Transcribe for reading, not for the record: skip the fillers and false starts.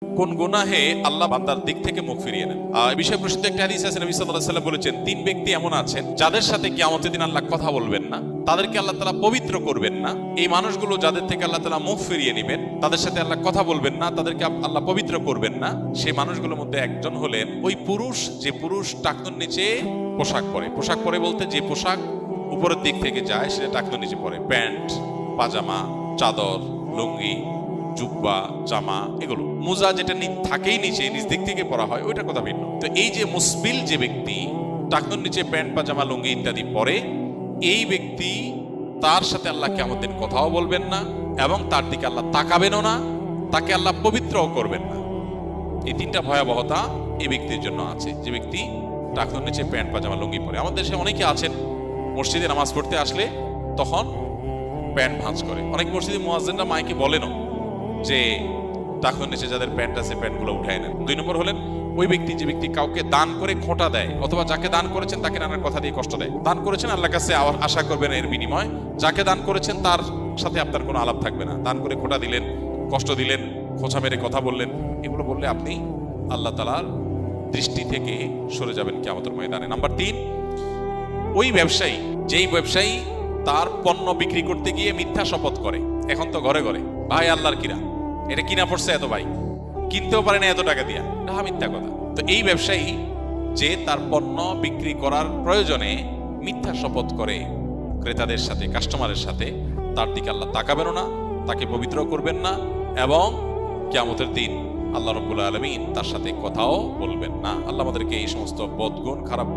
কোন গুনাহে আল্লাহ বান্দার দিক থেকে মুখ ফিরিয়ে নেন। এই বিষয়ে প্রসিদ্ধ একটা হাদিস আছে, নবী সাল্লাল্লাহু আলাইহি ওয়াসাল্লাম বলেছেন, তিন ব্যক্তি এমন আছেন যাদের সাথে কিয়ামতের দিন আল্লাহ কথা বলবেন না, তাদেরকে আল্লাহ তাআলা পবিত্র করবেন না। এই মানুষগুলো যাদের থেকে আল্লাহ তাআলা মুখ ফিরিয়ে নেবেন, তাদের সাথে আল্লাহ কথা বলবেন না, তাদেরকে আল্লাহ পবিত্র করবেন না। সেই মানুষগুলোর মধ্যে একজন হলেন ওই পুরুষ, যে পুরুষ টাকনুর নিচে পোশাক পরে। পোশাক পরে বলতে যে পোশাক উপরের দিক থেকে যায় সেটা টাকনুর নিচে পরে, প্যান্ট, পাজামা, চাদর, লুঙ্গি, জুব্বা, জামা, এগুলো। মোজা যেটা থাকেই নিচে, নিচ দিক থেকে পরা হয়, ওইটার কথা ভিন্ন। তো এই যে মুসবিল যে ব্যক্তি টাকনুর নিচে প্যান্ট, পাজামা, লুঙ্গি ইত্যাদি পরে, এই ব্যক্তি তার সাথে আল্লাহ কিয়ামতের দিন কথাও বলবেন না এবং তার দিকে আল্লাহ তাকাবেনও না, তাকে আল্লাহ পবিত্রও করবেন না। এই তিনটা ভয়াবহতা এই ব্যক্তির জন্য আছে, যে ব্যক্তি টাকনুর নিচে প্যান্ট, পাজামা, লুঙ্গি পরে। আমাদের দেশে অনেকে আছেন মসজিদে নামাজ পড়তে আসলে তখন প্যান্ট ভাঁজ করে। অনেক মসজিদে মুয়াজ্জিনরা মাইকে বলেনও যে টাকনুর নিচে যাদের প্যান্ট আছে প্যান্টগুলো উঠায় নেন। 2 নম্বর হলেন ওই ব্যক্তি, যে ব্যক্তি কাউকে দান করে খোঁটা দেয়, অথবা যাকে দান করেছেন তাকে নানার কথা দিয়ে কষ্ট দেয়। দান করেছেন, আল্লাহর কাছে আশা করবেন এর বিনিময়। যাকে দান করেছেন তার সাথে আপনার কোনো আলাপ থাকবে না। দান করে খোঁটা দিলেন, কষ্ট দিলেন, খোঁচা মেরে কথা বললেন, এগুলো বললে আপনি আল্লাহ তাআলার দৃষ্টি থেকে সরে যাবেন কিয়ামতের ময়দানে। নাম্বার 3, ওই ব্যবসায়ী, যেই ব্যবসায়ী তার পণ্য বিক্রি করতে গিয়ে মিথ্যা শপথ করে। এখন তো ঘরে ঘরে ভাই আল্লাহর কিরা, এটা কিনা পড়ছে এত, ভাই কিনতেও পারে না এত টাকা দিয়া, এটা মিথ্যা কথা। তো এই ব্যবসায়ী যে তার পণ্য বিক্রি করার প্রয়োজনে মিথ্যা শপথ করে ক্রেতাদের সাথে, কাস্টমারের সাথে, তার দিকে আল্লাহ তাকাবেন না, তাকে পবিত্র করবেন না এবং কিয়ামতের দিন আল্লাহ রাব্বুল আলামিন তার সাথে কথাও বলবেন না। আল্লাহ আমাদেরকে এই সমস্ত বদগুণ, খারাপ গুণ